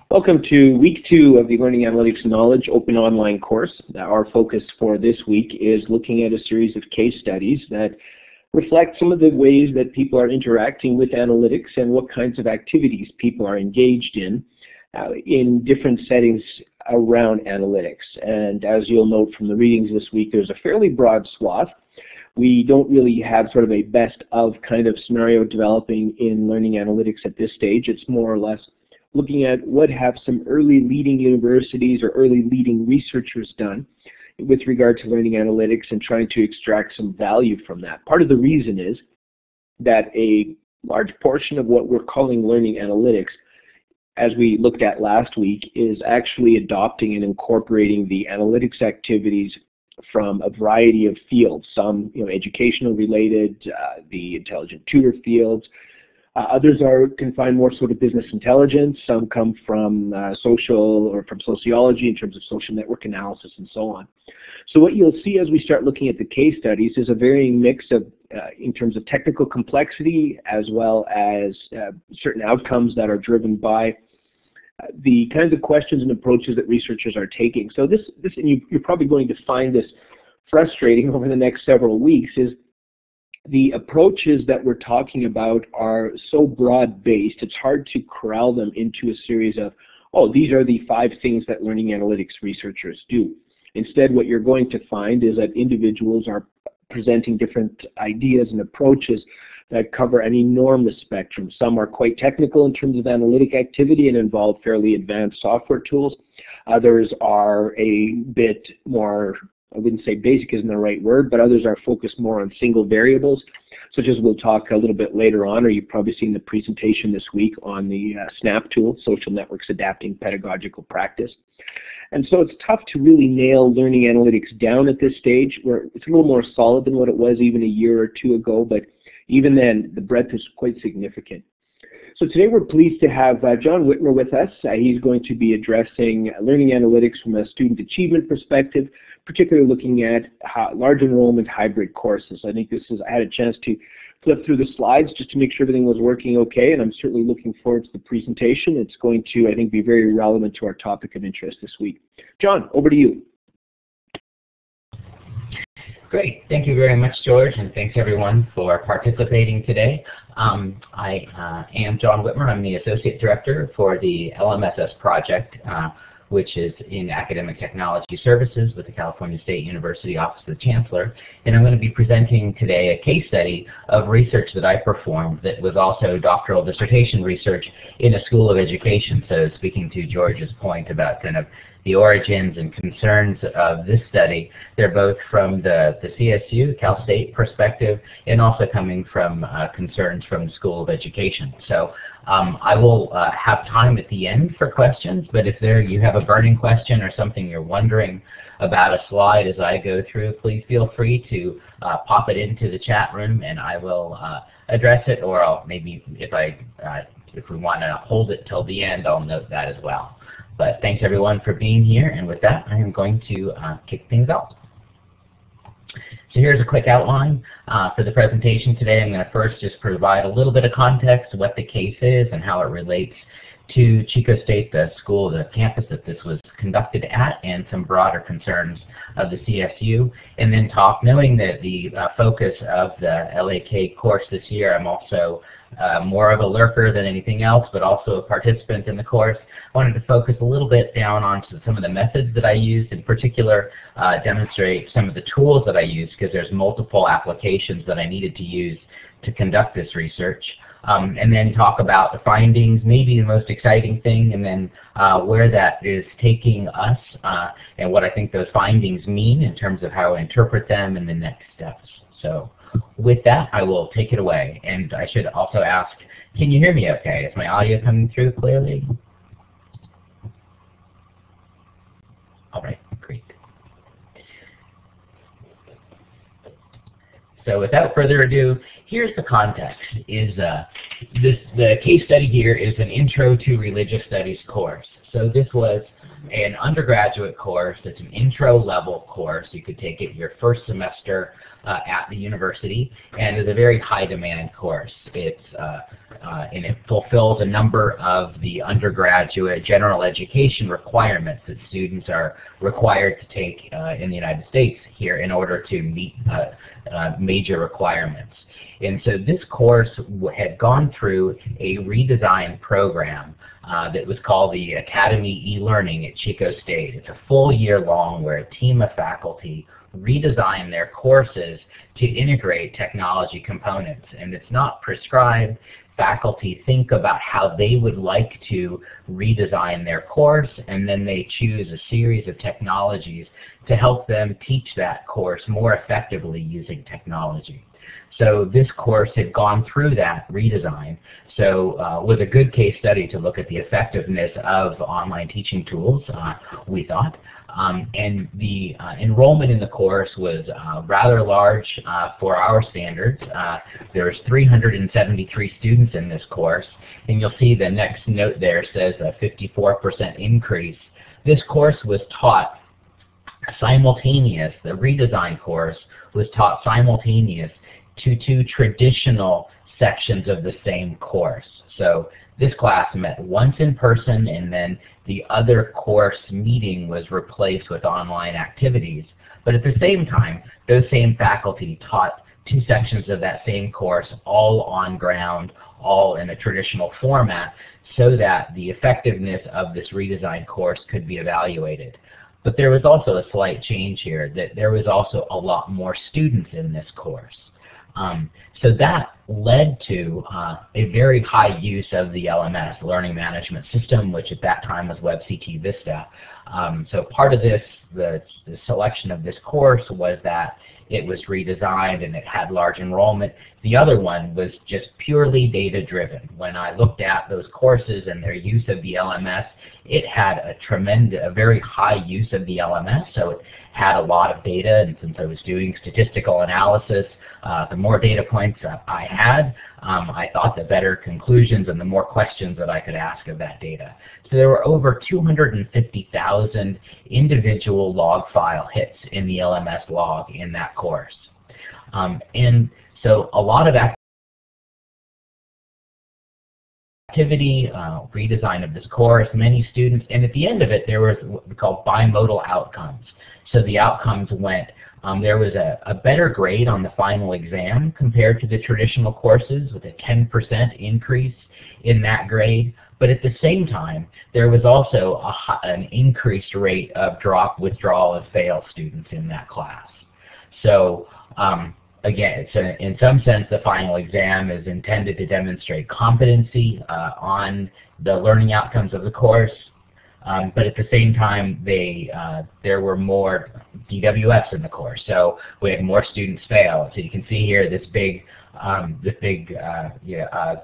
Welcome to week 2 of the Learning Analytics Knowledge Open Online course. Our focus for this week is looking at a series of case studies that reflect some of the ways that people are interacting with analytics and what kinds of activities people are engaged in different settings around analytics. And as you'll note from the readings this week, there's a fairly broad swath. We don't really have sort of a best of kind of scenario developing in learning analytics at this stage. It's more or less looking at what have some early leading universities or early leading researchers done with regard to learning analytics and trying to extract some value from that. Part of the reason is that a large portion of what we're calling learning analytics, as we looked at last week, is actually adopting and incorporating the analytics activities from a variety of fields, some educational related, the intelligent tutor fields. Others can find more sort of business intelligence. Some come from social or from sociology in terms of social network analysis and so on. So what you'll see as we start looking at the case studies is a varying mix of in terms of technical complexity as well as certain outcomes that are driven by the kinds of questions and approaches that researchers are taking. So this and you're probably going to find this frustrating over the next several weeks, is the approaches that we're talking about are so broad-based, it's hard to corral them into a series of, oh, these are the 5 things that learning analytics researchers do. Instead, what you're going to find is that individuals are presenting different ideas and approaches that cover an enormous spectrum. Some are quite technical in terms of analytic activity and involve fairly advanced software tools. Others are a bit more, I wouldn't say basic isn't the right word, but others are focused more on single variables, such as we'll talk a little bit later on, or you've probably seen the presentation this week on the SNAP tool, Social Networks Adapting Pedagogical Practice. And so it's tough to really nail learning analytics down at this stage, where it's a little more solid than what it was even a year or 2 ago, but even then, the breadth is quite significant. So today we're pleased to have John Whitmer with us. He's going to be addressing learning analytics from a student achievement perspective, particularly looking at large enrollment hybrid courses. I think I had a chance to flip through the slides just to make sure everything was working okay, and I'm certainly looking forward to the presentation. It's going to, I think, be very relevant to our topic of interest this week. John, over to you. Great. Thank you very much, George, and thanks everyone for participating today. I am John Whitmer. I'm the Associate Director for the LMSS project, which is in Academic Technology Services with the California State University Office of the Chancellor. And I'm going to be presenting today a case study of research that I performed that was also doctoral dissertation research in a school of education. So speaking to George's point about kind of the origins and concerns of this study, they're both from the CSU, Cal State perspective, and also coming from concerns from the School of Education. So I will have time at the end for questions, but if you have a burning question or something you're wondering about a slide as I go through, please feel free to pop it into the chat room and I will address it, or I'll maybe, if we want to hold it till the end, I'll note that as well. But thanks everyone for being here, and with that I am going to kick things off. So here's a quick outline for the presentation today. I'm going to first just provide a little bit of context of what the case is and how it relates to Chico State, the school, the campus that this was conducted at, and some broader concerns of the CSU, and then talk, knowing that the focus of the LAK course this year, I'm also more of a lurker than anything else, but also a participant in the course. I wanted to focus a little bit down onto some of the methods that I used, in particular demonstrate some of the tools that I used, because there's multiple applications that I needed to use to conduct this research. And then talk about the findings, maybe the most exciting thing, and then where that is taking us and what I think those findings mean in terms of how I interpret them and the next steps. So with that, I will take it away. And I should also ask, can you hear me okay? Is my audio coming through clearly? All right, great. So without further ado, here's the context. The case study here is an Intro to Religious Studies course. So this was an undergraduate course. It's an intro-level course. You could take it your first semester at the university, and it's a very high-demand course. And it fulfills a number of the undergraduate general education requirements that students are required to take in the United States here in order to meet major requirements. And so this course had gone through a redesigned program that was called the Academy e-Learning at Chico State. It's a full year long where a team of faculty redesign their courses to integrate technology components. And it's not prescribed. Faculty think about how they would like to redesign their course, and then they choose a series of technologies to help them teach that course more effectively using technology. So this course had gone through that redesign, so was a good case study to look at the effectiveness of online teaching tools, we thought. And the enrollment in the course was rather large for our standards. There's 373 students in this course, and you'll see the next note there says a 54% increase. This course was taught simultaneous, the redesigned course was taught simultaneous to two traditional sections of the same course. So this class met once in person, and then the other course meeting was replaced with online activities. But at the same time, those same faculty taught two sections of that same course, all on ground, all in a traditional format, so that the effectiveness of this redesigned course could be evaluated. But there was also a slight change here, that there was also a lot more students in this course. So that led to a very high use of the LMS, Learning Management System, which at that time was WebCT Vista. So part of this, the selection of this course was that it was redesigned and it had large enrollment. The other one was just purely data-driven. When I looked at those courses and their use of the LMS, it had a very high use of the LMS, so it had a lot of data, and since I was doing statistical analysis, the more data points I had, I thought the better conclusions and the more questions that I could ask of that data. So there were over 250,000 individual log file hits in the LMS log in that course. And so a lot of activity, redesign of this course, many students, and at the end of it there was what we call bimodal outcomes. So the outcomes went, there was a better grade on the final exam compared to the traditional courses, with a 10% increase in that grade. But at the same time, there was also an increased rate of drop, withdrawal, and fail students in that class. So again, in some sense, the final exam is intended to demonstrate competency on the learning outcomes of the course. But at the same time, there were more DWFs in the course, so we had more students fail. So you can see here this big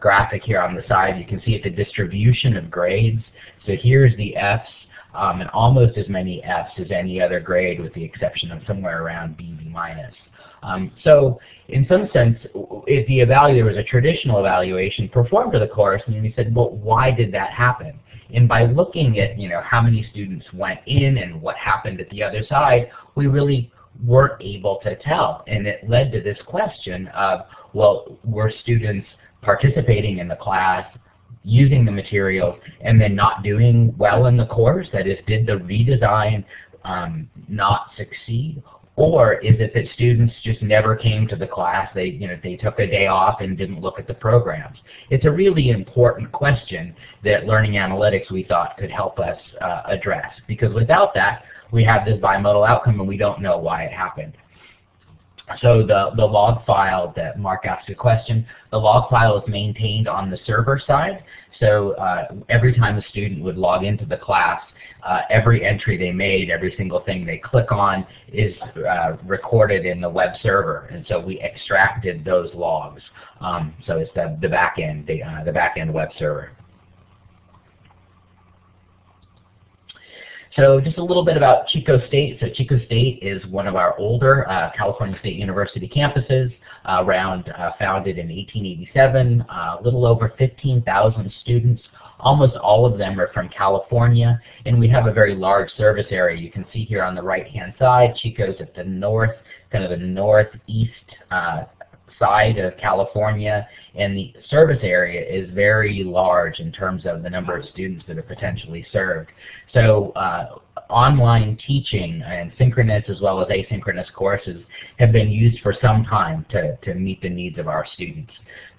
graphic here on the side. You can see it's a distribution of grades. So here's the Fs, and almost as many Fs as any other grade, with the exception of somewhere around B, B minus. So in some sense, there was a traditional evaluation performed for the course, and we said, well, why did that happen? And by looking at how many students went in and what happened at the other side, we really weren't able to tell. And it led to this question of, well, were students participating in the class, using the materials, and then not doing well in the course? That is, did the redesign not succeed? Or is it that students just never came to the class, they took a day off and didn't look at the programs? It's a really important question that learning analytics, we thought, could help us address, because without that, we have this bimodal outcome and we don't know why it happened. So the log file that Mark asked a question, the log file is maintained on the server side. So every time a student would log into the class, every entry they made, every single thing they click on is recorded in the web server. And so we extracted those logs. So it's the back end web server. So just a little bit about Chico State. So Chico State is one of our older California State University campuses, founded in 1887, a little over 15,000 students. Almost all of them are from California, and we have a very large service area. You can see here on the right-hand side, Chico's at the north, kind of the northeast side of California, and the service area is very large in terms of the number of students that are potentially served. So online teaching and synchronous as well as asynchronous courses have been used for some time to meet the needs of our students.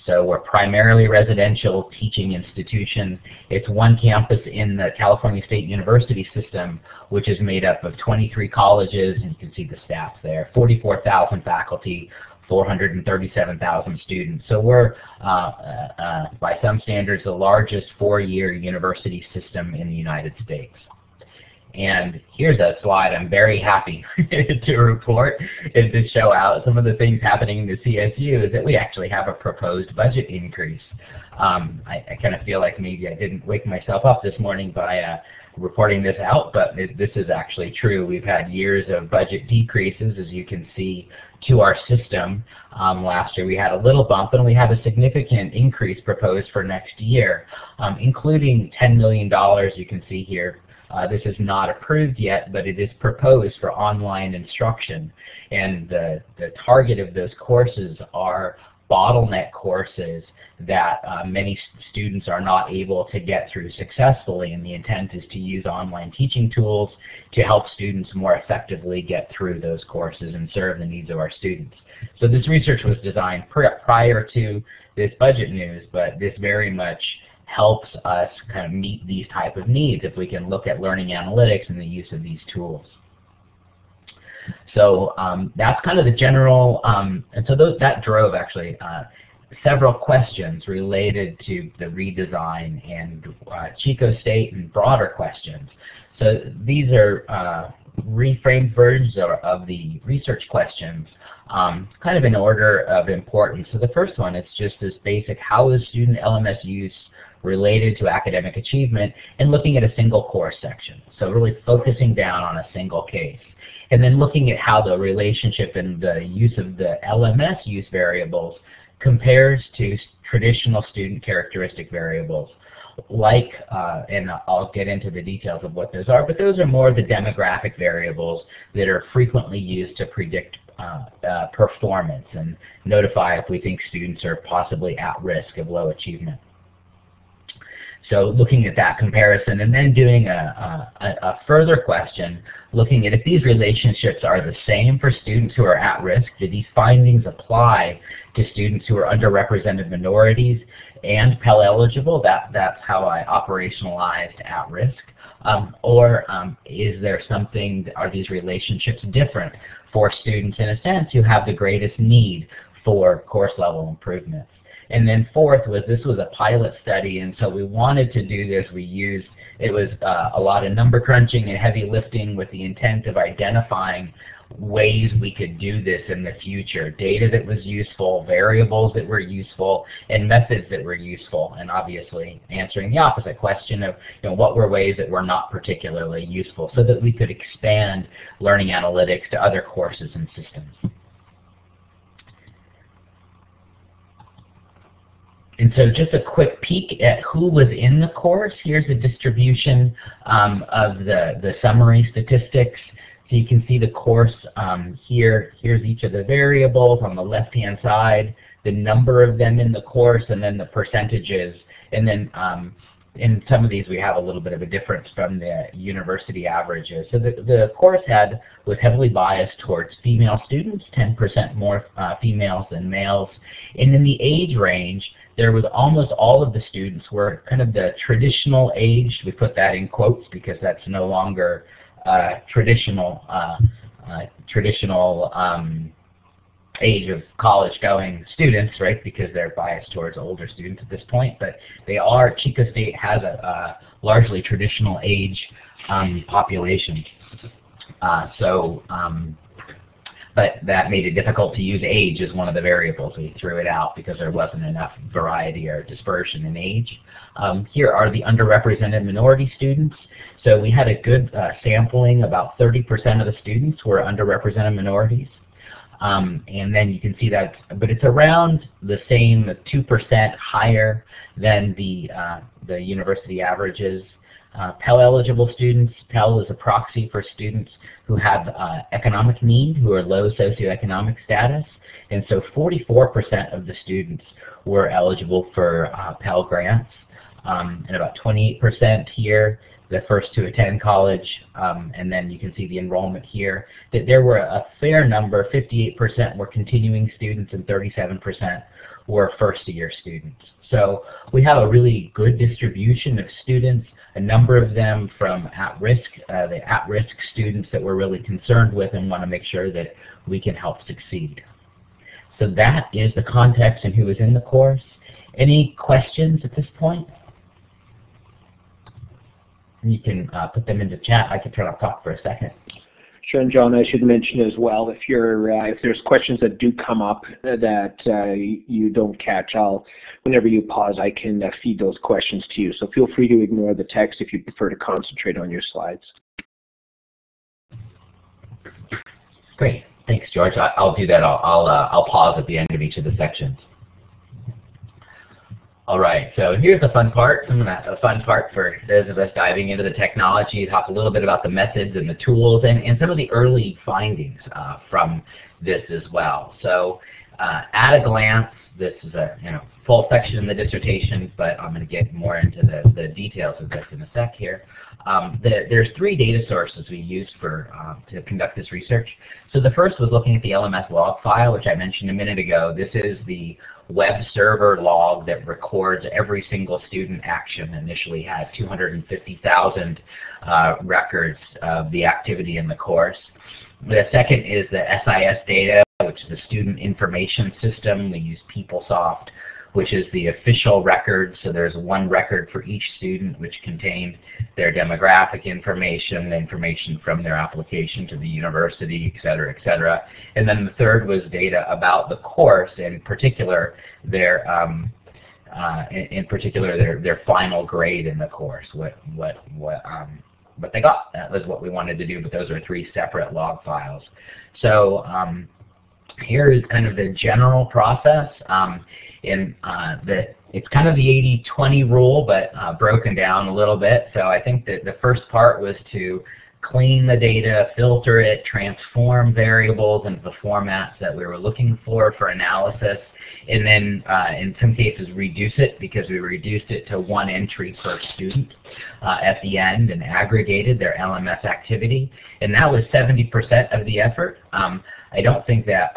So we're primarily residential teaching institution. It's one campus in the California State University system, which is made up of 23 colleges, and you can see the stats there, 44,000 faculty, 437,000 students. So we're, by some standards, the largest four-year university system in the United States. And here's a slide I'm very happy to report and to show out some of the things happening in the CSU is that we actually have a proposed budget increase. I kind of feel like maybe I didn't wake myself up this morning by reporting this out, but this is actually true. We've had years of budget decreases, as you can see, to our system. Last year we had a little bump, and we have a significant increase proposed for next year, including $10 million, you can see here. This is not approved yet, but it is proposed for online instruction. And the target of those courses are bottleneck courses that many students are not able to get through successfully, and the intent is to use online teaching tools to help students more effectively get through those courses and serve the needs of our students. So this research was designed prior to this budget news, but this very much helps us kind of meet these type of needs if we can look at learning analytics and the use of these tools. So that's kind of the general, and so that drove actually several questions related to the redesign and Chico State and broader questions. So these are reframed versions of the research questions, kind of in order of importance. So the first one is just this basic, how is student LMS use related to academic achievement, and looking at a single course section. So really focusing down on a single case. And then looking at how the relationship and the use of the LMS use variables compares to traditional student characteristic variables. Like, and I'll get into the details of what those are, but those are more the demographic variables that are frequently used to predict performance and notify if we think students are possibly at risk of low achievement. So looking at that comparison and then doing a further question, looking at if these relationships are the same for students who are at risk, do these findings apply to students who are underrepresented minorities and Pell eligible? That's how I operationalized at risk. Or is there something, are these relationships different for students in a sense who have the greatest need for course level improvements? And then fourth was, this was a pilot study, and so we wanted to do this. It was a lot of number crunching and heavy lifting with the intent of identifying ways we could do this in the future. Data that was useful, variables that were useful, and methods that were useful, and obviously answering the opposite question of what were ways that were not particularly useful, so that we could expand learning analytics to other courses and systems. And so just a quick peek at who was in the course. Here's a distribution of the summary statistics. So you can see the course here. Here's each of the variables on the left-hand side, the number of them in the course, and then the percentages. And then in some of these we have a little bit of a difference from the university averages. So the course was heavily biased towards female students, 10% more females than males. And in the age range, there was almost all of the students were kind of the traditional age. We put that in quotes because that's no longer traditional age of college-going students, right? Because they're biased towards older students at this point. But Chico State has a largely traditional age population. but that made it difficult to use age as one of the variables. We threw it out because there wasn't enough variety or dispersion in age. Here are the underrepresented minority students. So we had a good sampling. About 30% of the students were underrepresented minorities. And then you can see that, but it's around the same, 2% higher than the university averages. Pell-eligible students, Pell is a proxy for students who have economic need, who are low socioeconomic status, and so 44% of the students were eligible for Pell grants, and about 28% here, the first to attend college, and then you can see the enrollment here, that there were a fair number, 58% were continuing students and 37% were first-year students. So we have a really good distribution of students, a number of them from at-risk, the at-risk students that we're really concerned with and want to make sure that we can help succeed. So that is the context and who is in the course. Any questions at this point? You can put them into chat. I can turn off talk for a second. Sure, and John, I should mention as well, if there's questions that do come up that you don't catch, whenever you pause, I can feed those questions to you. So feel free to ignore the text if you prefer to concentrate on your slides. Great, thanks, George. I'll do that. I'll pause at the end of each of the sections. All right, so here's the fun part. A fun part for those of us diving into the technology, talk a little bit about the methods and the tools and some of the early findings from this as well. So at a glance, this is a full section in the dissertation, but I'm going to get more into the details of this in a sec here. There's 3 data sources we used to conduct this research. So the first was looking at the LMS log file, which I mentioned a minute ago. This is the web server log that records every single student action. Initially had 250,000 records of the activity in the course. The second is the SIS data, which is the Student Information System. We use PeopleSoft, which is the official record. So there's one record for each student, which contained their demographic information, information from their application to the university, et cetera, et cetera. And then the third was data about the course, in particular their final grade in the course, what they got. That was what we wanted to do, but those are 3 separate log files. So here is kind of the general process. It's kind of the 80-20 rule, but broken down a little bit. So I think that the first part was to clean the data, filter it, transform variables into the formats that we were looking for analysis, and then in some cases reduce it, because we reduced it to 1 entry per student at the end and aggregated their LMS activity. And that was 70% of the effort. I don't think that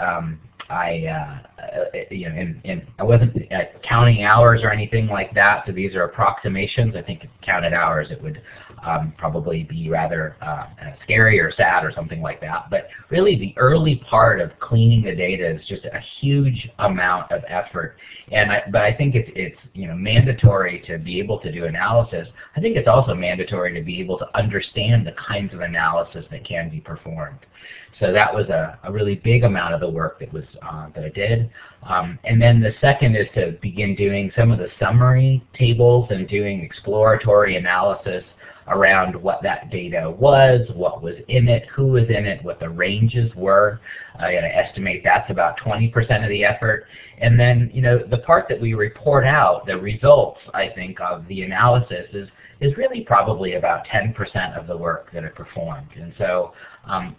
I wasn't counting hours or anything like that, so these are approximations. I think if counted hours, it would probably be rather scary or sad or something like that. But really, the early part of cleaning the data is just a huge amount of effort. But I think it's mandatory to be able to do analysis. I think it's also mandatory to be able to understand the kinds of analysis that can be performed. So that was a really big amount of the work that was that I did. And then the second is to begin doing some of the summary tables and doing exploratory analysis around what that data was, what was in it, who was in it, what the ranges were. I gotta estimate that's about 20% of the effort. And then, the part that we report out, the results, I think, of the analysis is really probably about 10% of the work that I performed. And so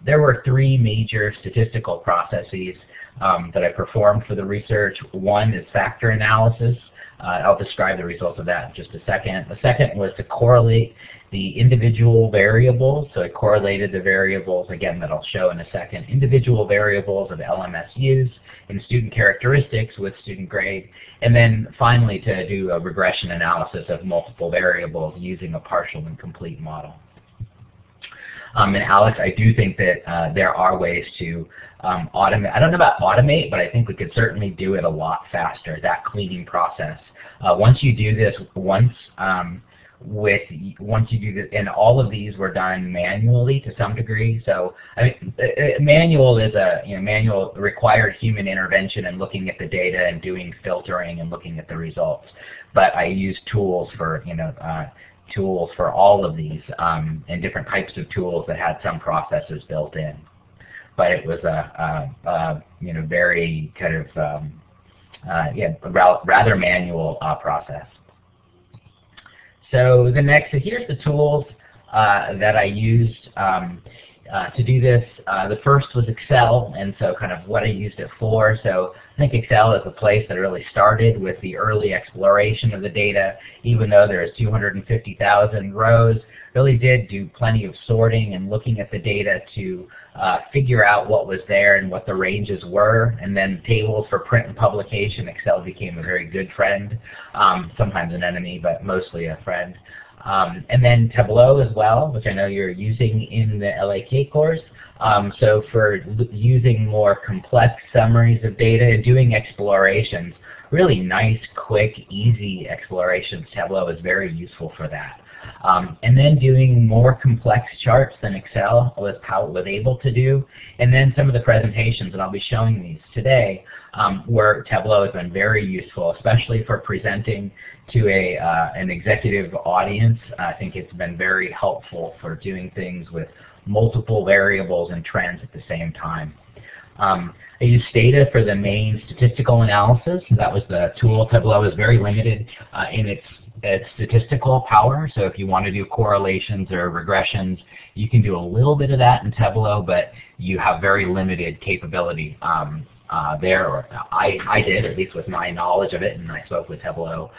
there were 3 major statistical processes that I performed for the research. One is factor analysis. I'll describe the results of that in just a second. The second was to correlate the individual variables. So I correlated the variables, again, that I'll show in a second, individual variables of LMS use and student characteristics with student grade. And then finally to do a regression analysis of multiple variables using a partial and complete model. And Alex, I do think that there are ways to automate. I don't know about automate, but I think we could certainly do it a lot faster, that cleaning process. Once you do this once, once you do this, and all of these were done manually to some degree. So I mean, manual is manual required human intervention and looking at the data and doing filtering and looking at the results. But I used tools for tools for all of these and different types of tools that had some processes built in. But it was a very kind of rather manual process. So here's the tools that I used to do this. The first was Excel, and so kind of what I used it for. So I think Excel is the place that really started with the early exploration of the data. Even though there's 250,000 rows, really did do plenty of sorting and looking at the data to figure out what was there and what the ranges were. And then tables for print and publication, Excel became a very good friend, sometimes an enemy, but mostly a friend. And then Tableau as well, which I know you're using in the LAK course. So for using more complex summaries of data and doing explorations, really nice, quick, easy explorations, Tableau is very useful for that. And then doing more complex charts than Excel was able to do. And then some of the presentations, and I'll be showing these today, where Tableau has been very useful, especially for presenting to an executive audience. I think it's been very helpful for doing things with multiple variables and trends at the same time. I used Stata for the main statistical analysis. That was the tool. Tableau is very limited in its statistical power. So if you want to do correlations or regressions, you can do a little bit of that in Tableau, but you have very limited capability there. Or I did, at least with my knowledge of it, and I spoke with Tableau,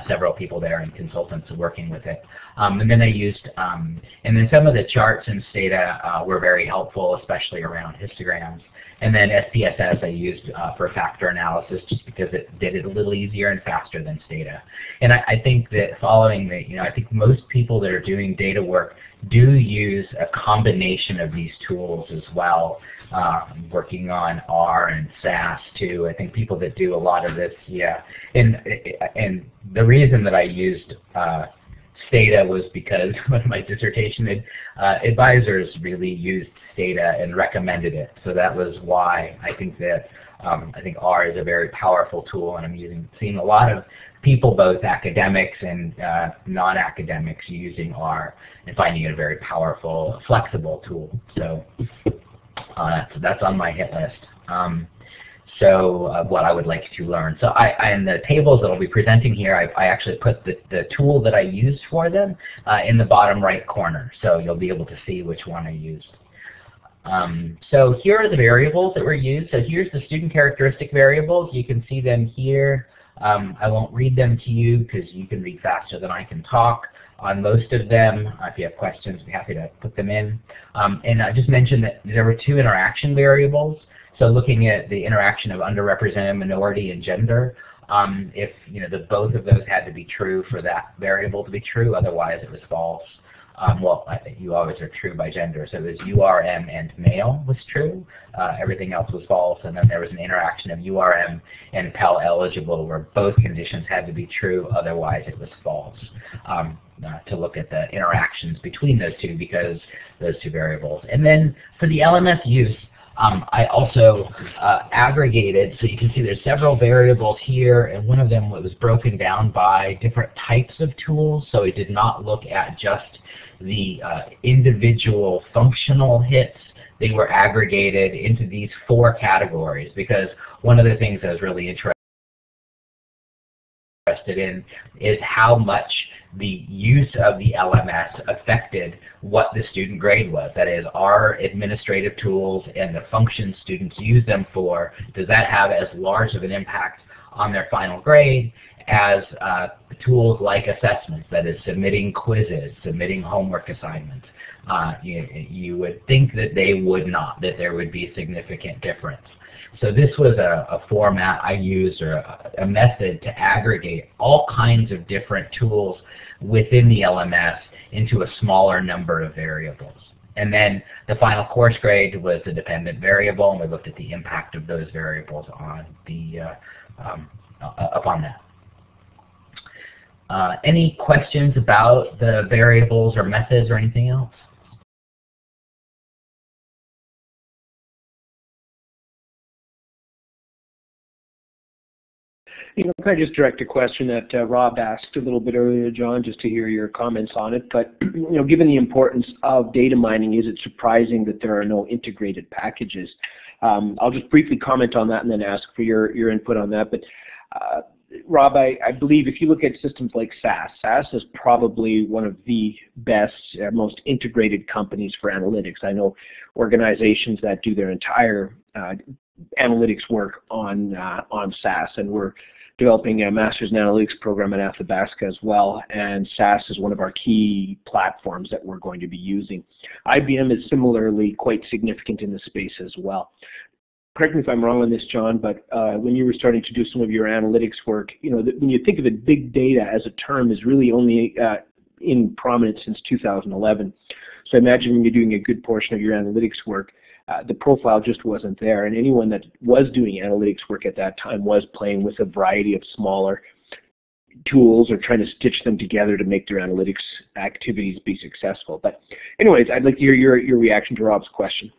several people there and consultants working with it. And then I used, and then some of the charts in Stata were very helpful, especially around histograms. And then SPSS I used for factor analysis just because it did it a little easier and faster than Stata. And I think that following the, I think most people that are doing data work do use a combination of these tools as well. Working on R and SAS too. I think people that do a lot of this, yeah. And the reason that I used Stata was because one of my dissertation advisors really used Stata and recommended it. So that was why I think that I think R is a very powerful tool, and I'm seeing a lot of people, both academics and non-academics, using R and finding it a very powerful, flexible tool. So that's on my hit list. What I would like to learn. So in the tables that I'll be presenting here, I actually put the tool that I used for them in the bottom right corner. So you'll be able to see which one I used. So here are the variables that were used. So here's the student characteristic variables. You can see them here. I won't read them to you because you can read faster than I can talk on most of them. If you have questions, I'd be happy to put them in. And I just mentioned that there were two interaction variables. So looking at the interaction of underrepresented minority and gender, if both of those had to be true for that variable to be true, otherwise it was false. Well, I think you always are true by gender, so it was URM and male was true. Everything else was false, and then there was an interaction of URM and Pell eligible, where both conditions had to be true, otherwise it was false. To look at the interactions between those two, because those two variables. And then for the LMS use, I also aggregated, so you can see there's several variables here, and one of them was broken down by different types of tools, so it did not look at just the individual functional hits. They were aggregated into these 4 categories, because one of the things I was really interested in is how much the use of the LMS affected what the student grade was. That is, our administrative tools and the functions students use them for, does that have as large of an impact on their final grade as tools like assessments, that is, submitting quizzes, submitting homework assignments? You would think that they would not, that there would be a significant difference. So this was a format I used, or a method to aggregate all kinds of different tools within the LMS into a smaller number of variables. And then the final course grade was the dependent variable, and we looked at the impact of those variables on the upon that. Any questions about the variables or methods or anything else? Can I just direct a question that Rob asked a little bit earlier, John, just to hear your comments on it. But given the importance of data mining, is it surprising that there are no integrated packages? I'll just briefly comment on that and then ask for your input on that. But Rob, I believe if you look at systems like SAS, SAS is probably one of the best, most integrated companies for analytics. I know organizations that do their entire analytics work on SAS, and we're developing a Masters in Analytics program at Athabasca as well, and SAS is one of our key platforms that we're going to be using. IBM is similarly quite significant in the space as well. Correct me if I'm wrong on this, John, but when you were starting to do some of your analytics work, when you think of it, big data as a term is really only in prominence since 2011. So I imagine when you're doing a good portion of your analytics work, the profile just wasn't there, and anyone that was doing analytics work at that time was playing with a variety of smaller tools or trying to stitch them together to make their analytics activities be successful. But anyways, I'd like to hear your reaction to Rob's question.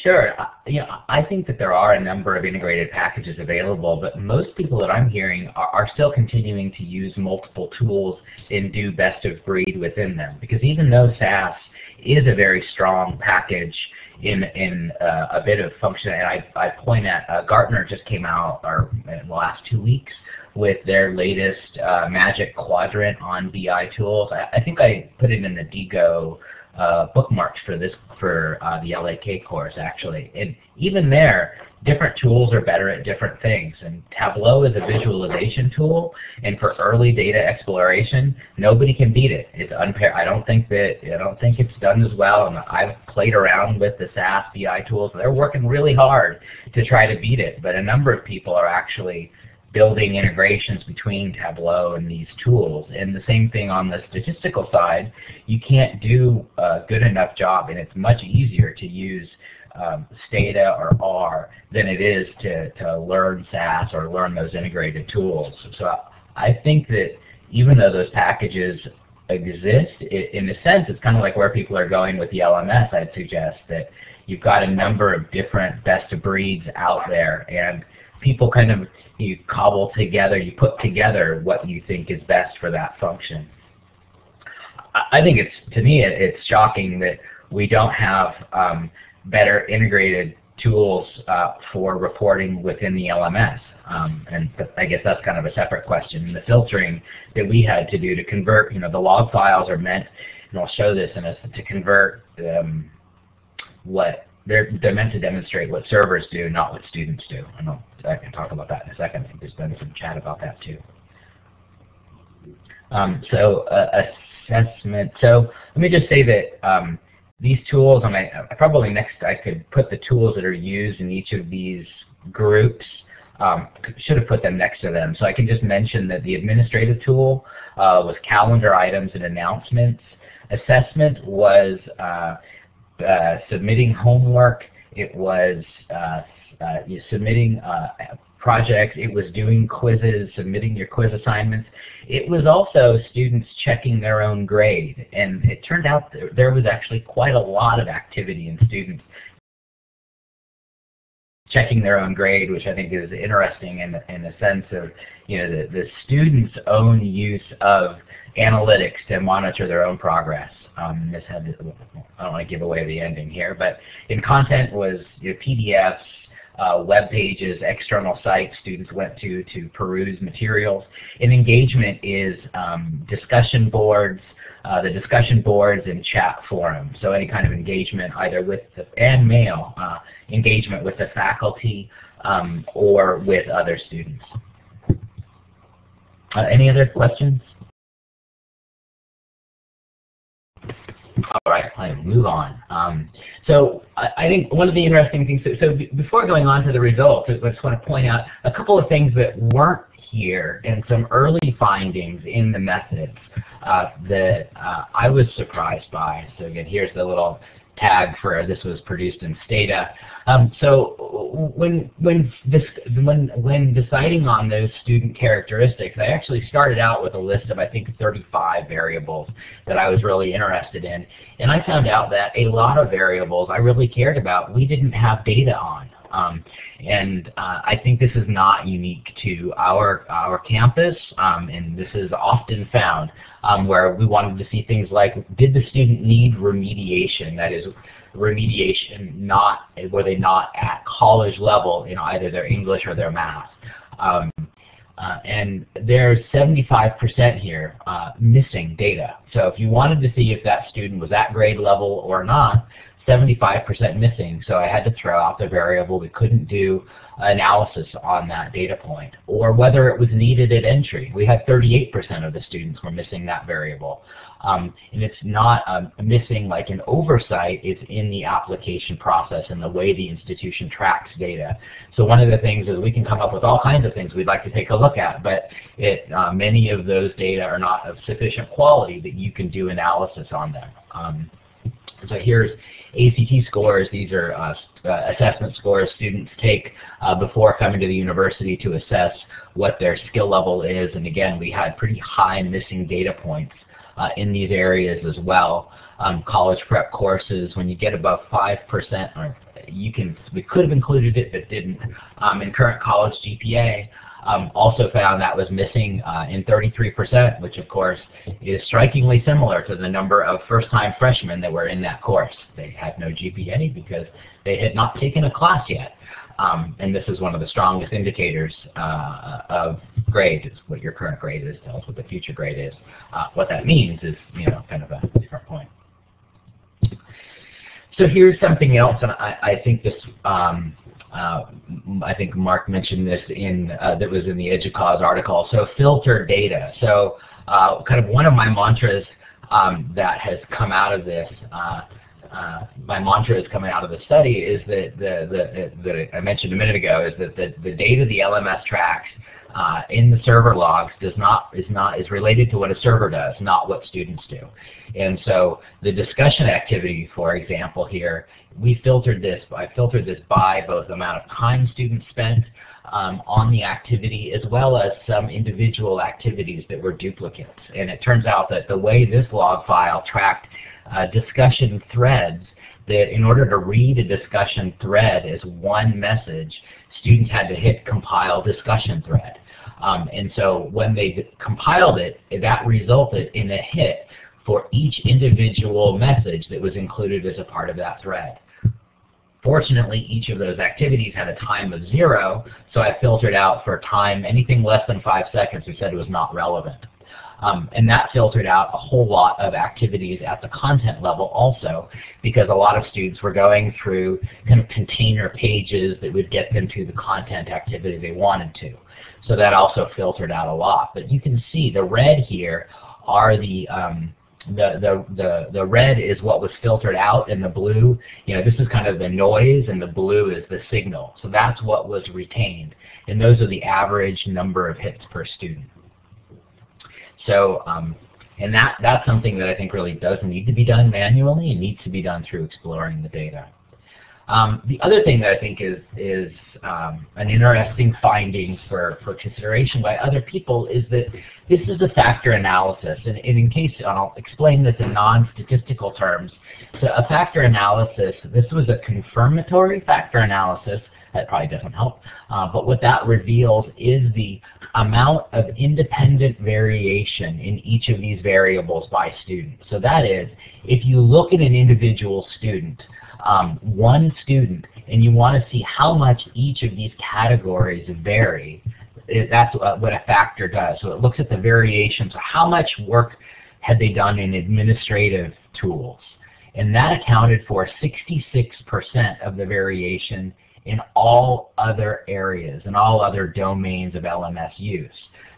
Sure. I think that there are a number of integrated packages available, but most people that I'm hearing are still continuing to use multiple tools and do best of breed within them. Because even though SAS is a very strong package in a bit of function, and I point at Gartner just came out in the last 2 weeks with their latest Magic Quadrant on BI tools. I think I put it in the DGO bookmarks for the LAK course, actually. And even there, different tools are better at different things. And Tableau is a visualization tool, and for early data exploration, nobody can beat it. It's unpaired. I don't think it's done as well. And I've played around with the SAS BI tools. They're working really hard to try to beat it. But a number of people are actually building integrations between Tableau and these tools. And the same thing on the statistical side, you can't do a good enough job, and it's much easier to use Stata or R than it is to learn SAS or learn those integrated tools. So I think that even though those packages exist, in a sense, it's kind of like where people are going with the LMS. I'd suggest that you've got a number of different best of breeds out there, and people kind of, you cobble together, you put together what you think is best for that function. I think to me, it's shocking that we don't have better integrated tools for reporting within the LMS. And I guess that's kind of a separate question. The filtering that we had to do to convert, the log files are meant, and I'll show this to convert what they're meant to demonstrate what servers do, not what students do. I can talk about that in a second. I think there's been some chat about that too. Assessment. So let me just say that these tools, and I probably next I could put the tools that are used in each of these groups. Should have put them next to them. So I can just mention that the administrative tool was calendar items and announcements. Assessment was submitting homework. It was submitting projects. It was doing quizzes, submitting your quiz assignments. It was also students checking their own grade. And it turned out that there was actually quite a lot of activity in students checking their own grade, which I think is interesting in the sense of the students' own use of analytics to monitor their own progress. This had, I don't want to give away the ending here, but in content was PDFs, web pages, external sites students went to peruse materials. In engagement is discussion boards, the discussion boards and chat forums. So any kind of engagement either with and mail, engagement with the faculty or with other students. Any other questions? All right, I'll move on. So I think one of the interesting things, so before going on to the results, I just want to point out a couple of things that weren't here and some early findings in the methods that I was surprised by. So again, here's the little tag for this was produced in Stata. So when deciding on those student characteristics, I actually started out with a list of, I think, 35 variables that I was really interested in. And I found out that a lot of variables I really cared about, we didn't have data on. I think this is not unique to our campus, and this is often found where we wanted to see things like, did the student need remediation? That is, remediation were they not at college level in either their English or their math? And there's 75% here missing data. So if you wanted to see if that student was at grade level or not, 75% missing, so I had to throw out the variable. We couldn't do analysis on that data point, or whether it was needed at entry. We had 38% of the students were missing that variable. And it's not missing like an oversight, it's in the application process and the way the institution tracks data. So one of the things is we can come up with all kinds of things we'd like to take a look at, but many of those data are not of sufficient quality that you can do analysis on them. So here's ACT scores. These are assessment scores students take before coming to the university to assess what their skill level is. And again, we had pretty high missing data points in these areas as well. College prep courses, when you get above 5%, or we could have included it but didn't. In current college GPA, also found that was missing in 33%, which of course is strikingly similar to the number of first-time freshmen that were in that course. They had no GPA because they had not taken a class yet. And this is one of the strongest indicators of grade, is what your current grade is, tells what the future grade is. What that means is, kind of a different point. So here's something else, and I think this, I think Mark mentioned this that was in the EDUCAUSE article. So filter data. So kind of one of my mantras that has come out of this, my mantra is coming out of the study is that I mentioned a minute ago, is that the data the LMS tracks in the server logs is related to what a server does, not what students do. And so the discussion activity, for example, here, I filtered this by both the amount of time students spent on the activity, as well as some individual activities that were duplicates. And it turns out that the way this log file tracked discussion threads, that in order to read a discussion thread as one message, students had to hit compile discussion thread. And so when they compiled it, that resulted in a hit for each individual message that was included as a part of that thread. Fortunately, each of those activities had a time of 0, so I filtered out for time anything less than 5 seconds. We said it was not relevant. And that filtered out a whole lot of activities at the content level also, because a lot of students were going through kind of container pages that would get them to the content activity they wanted to. So that also filtered out a lot. But you can see the red here are the red is what was filtered out, and the blue, this is kind of the noise, and the blue is the signal. So that's what was retained. And those are the average number of hits per student. So, and that's something that I think really does need to be done manually. It needs to be done through exploring the data. The other thing that I think is an interesting finding for consideration by other people is that this is a factor analysis. And in case, I'll explain this in non-statistical terms. So a factor analysis, this was a confirmatory factor analysis. That probably doesn't help. But what that reveals is the amount of independent variation in each of these variables by student. So that is, if you look at an individual student, one student, and you want to see how much each of these categories vary, that's what a factor does. So it looks at the variation. So how much work had they done in administrative tools? And that accounted for 66% of the variation in all other areas, in all other domains of LMS use.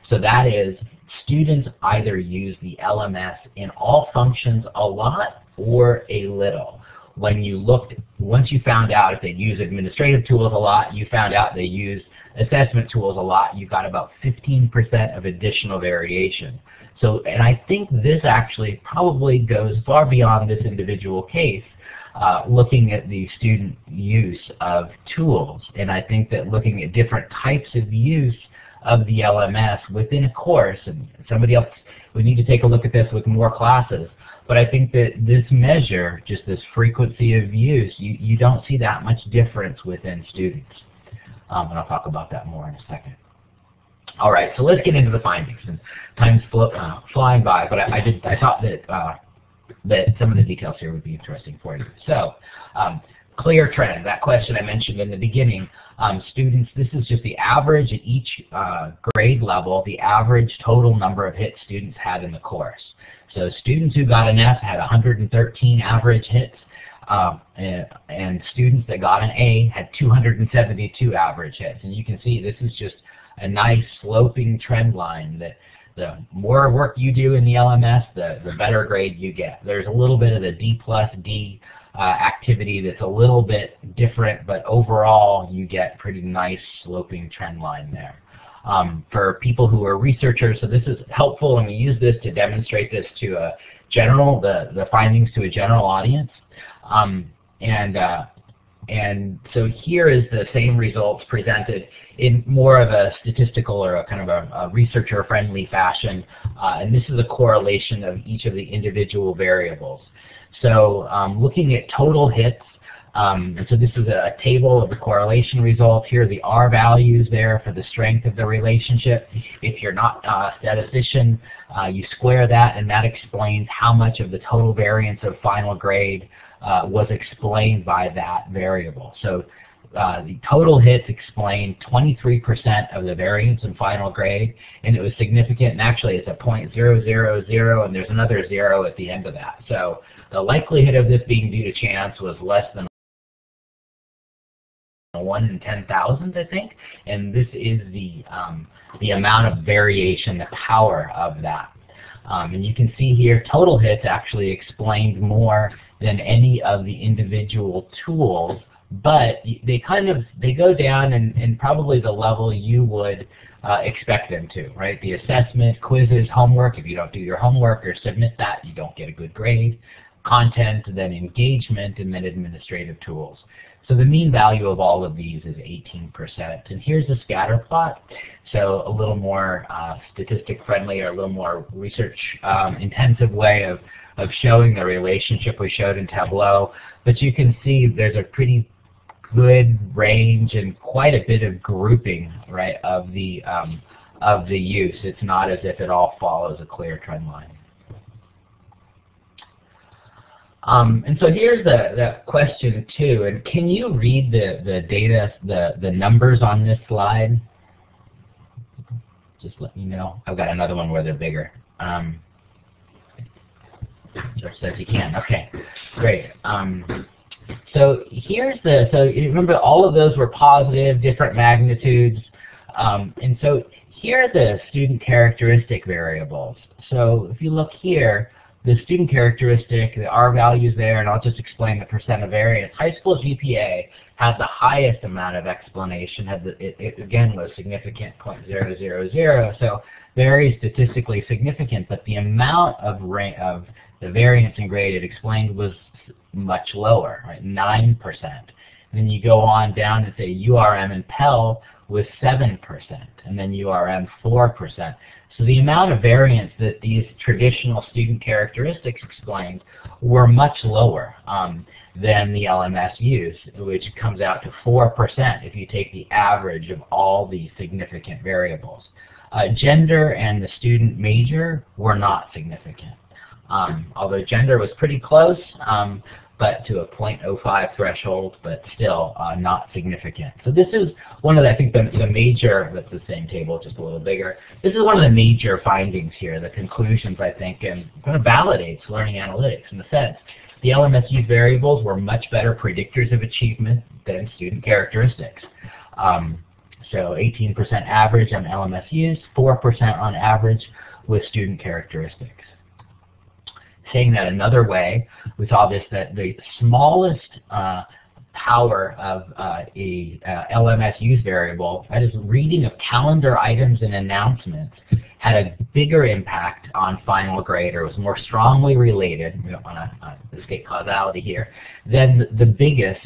So that is, students either use the LMS in all functions a lot or a little. When you looked, once you found out if they use administrative tools a lot, you found out they use assessment tools a lot, you got about 15% of additional variation. So, and I think this actually probably goes far beyond this individual case. looking at the student use of tools. And I think that looking at different types of use of the LMS within a course, and somebody else, we need to take a look at this with more classes, but I think that this measure, just this frequency of use, you don't see that much difference within students. And I'll talk about that more in a second. All right, so let's get into the findings. And time's flying by, but I thought that some of the details here would be interesting for you. So, clear trend, that question I mentioned in the beginning. Students, this is just the average at each grade level, the average total number of hits students had in the course. So students who got an F had 113 average hits, and students that got an A had 272 average hits. And you can see this is just a nice sloping trend line that the more work you do in the LMS, the better grade you get. There's a little bit of the D plus D activity that's a little bit different, but overall you get pretty nice sloping trend line there. For people who are researchers, so this is helpful, and we use this to demonstrate this to a general, the findings to a general audience. And so here is the same results presented in more of a statistical or a kind of a researcher-friendly fashion. And this is a correlation of each of the individual variables. So looking at total hits, and so this is a table of the correlation results. Here are the R values there for the strength of the relationship. If you're not a statistician, you square that, and that explains how much of the total variance of final grade was explained by that variable. So the total hits explained 23% of the variance in final grade, and it was significant, and actually it's a 0.000, and there's another 0 at the end of that. So the likelihood of this being due to chance was less than 1 in 10,000, I think, and this is the amount of variation, the power of that. And you can see here total hits actually explained more than any of the individual tools, but they go down in probably the level you would expect them to, right? The assessment, quizzes, homework, if you don't do your homework or submit that, you don't get a good grade. Content, then engagement, and then administrative tools. So the mean value of all of these is 18%. And here's the scatter plot. So a little more statistic friendly, or a little more research intensive way of showing the relationship we showed in Tableau. But you can see there's a pretty good range and quite a bit of grouping, right, of the use. It's not as if it all follows a clear trend line. And so here's the question too, and can you read the data, the numbers on this slide? Just let me know. I've got another one where they're bigger. George says you can. Okay, great. So here's so you remember all of those were positive, different magnitudes, and so here are the student characteristic variables. So if you look here, the student characteristic, the R values there, and I'll just explain the percent of variance. High school GPA had the highest amount of explanation. It again was significant, 0.000, so very statistically significant, but the amount of the variance in grade it explained was much lower, right, 9%. And then you go on down and say URM and Pell was 7%, and then URM 4%. So the amount of variance that these traditional student characteristics explained were much lower than the LMS use, which comes out to 4% if you take the average of all these significant variables. Gender and the student major were not significant, although gender was pretty close, but to a 0.05 threshold, but still not significant. So this is one of the, I think, the major, that's the same table, just a little bigger. This is one of the major findings here, the conclusions, I think, and kind of validates learning analytics in the sense the LMS use variables were much better predictors of achievement than student characteristics. So 18% average on LMS use, 4% on average with student characteristics. Saying that another way, we saw this, that the smallest power of a LMS use variable, that is reading of calendar items and announcements, had a bigger impact on final grade, or was more strongly related, we don't want to escape causality here, than the biggest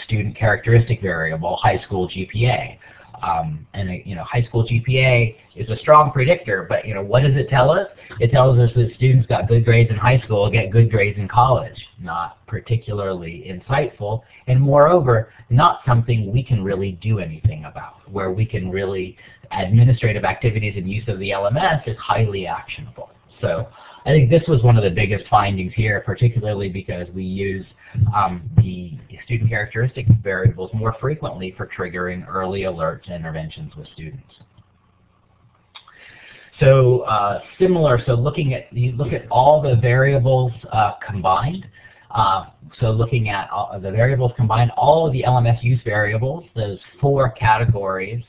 student characteristic variable, high school GPA. High school GPA is a strong predictor, but what does it tell us? It tells us that students got good grades in high school get good grades in college. Not particularly insightful, and moreover, not something we can really do anything about. Where we can really, administrative activities and use of the LMS is highly actionable. So I think this was one of the biggest findings here, particularly because we use the student characteristic variables more frequently for triggering early alerts and interventions with students. So you look at all the variables combined. So looking at the variables combined, all of the LMS use variables, those 4 categories,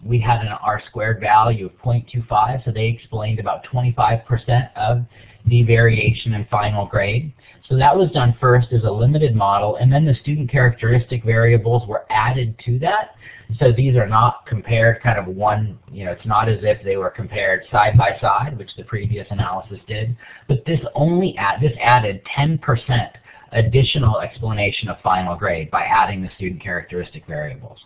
we had an R-squared value of 0.25, so they explained about 25% of the variation in final grade. So that was done first as a limited model, and then the student characteristic variables were added to that. So these are not compared kind of one, it's not as if they were compared side by side, which the previous analysis did, but this added 10% additional explanation of final grade by adding the student characteristic variables.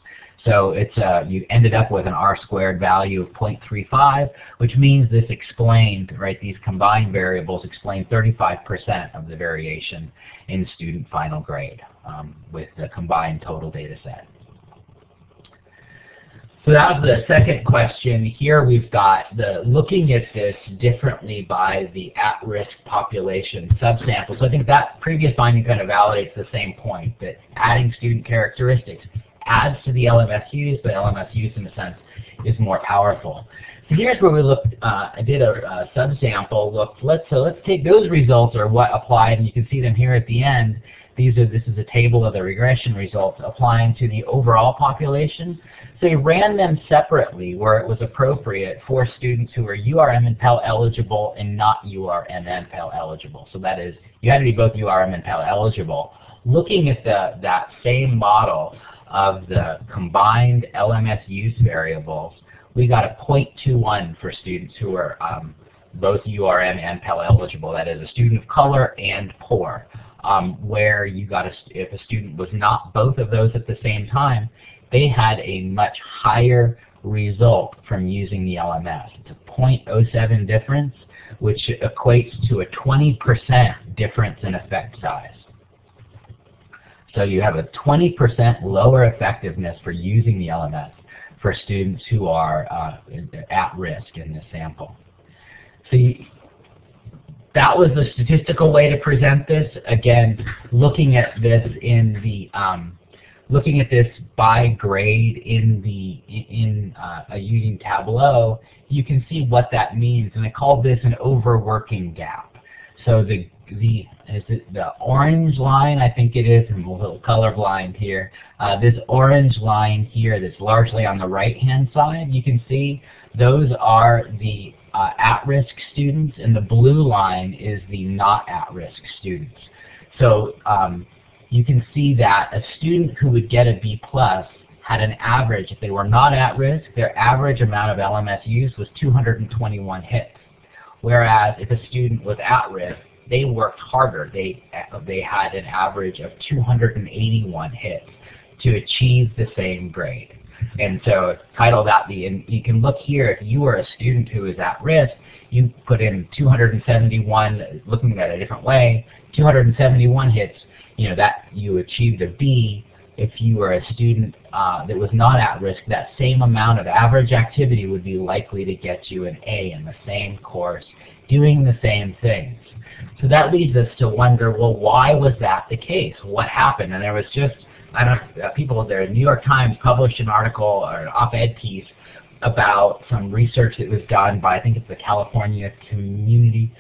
So it's you ended up with an R-squared value of 0.35, which means this explained, these combined variables explain 35% of the variation in student final grade with the combined total data set. So that was the second question. Here we've got looking at this differently by the at-risk population subsample. So I think that previous finding kind of validates the same point, that adding student characteristics adds to the LMS use, but LMS use in a sense is more powerful. So here's where we looked, I did a subsample look. Let's take those results, or what applied, and you can see them here at the end. This is a table of the regression results applying to the overall population. So we ran them separately where it was appropriate for students who were URM and Pell eligible and not URM and Pell eligible. So that is, you had to be both URM and Pell eligible. Looking at that same model of the combined LMS use variables, we got a 0.21 for students who were both URM and Pell eligible. That is a student of color and poor. Where you got if a student was not both of those at the same time, they had a much higher result from using the LMS. It's a 0.07 difference, which equates to a 20% difference in effect size. So you have a 20% lower effectiveness for using the LMS for students who are at risk in this sample. So that was the statistical way to present this. Again, looking at this in the looking at this by grade using Tableau, you can see what that means, and I call this an overworking gap. So the orange line, I think it is, I'm a little colorblind here. This orange line here that's largely on the right-hand side, you can see those are the at-risk students, and the blue line is the not at-risk students. So you can see that a student who would get a B+ had an average, if they were not at risk, their average amount of LMS use was 221 hits. Whereas if a student was at risk, they worked harder. They had an average of 281 hits to achieve the same grade. And so title that and you can look here, if you were a student who is at risk, you put in 271, looking at it a different way, 271 hits, that you achieved a B. If you were a student that was not at risk, that same amount of average activity would be likely to get you an A in the same course, doing the same things. So that leads us to wonder, well, why was that the case? What happened? And there was just, I don't know, people there, New York Times published an article or an op-ed piece about some research that was done by, I think it's the California Community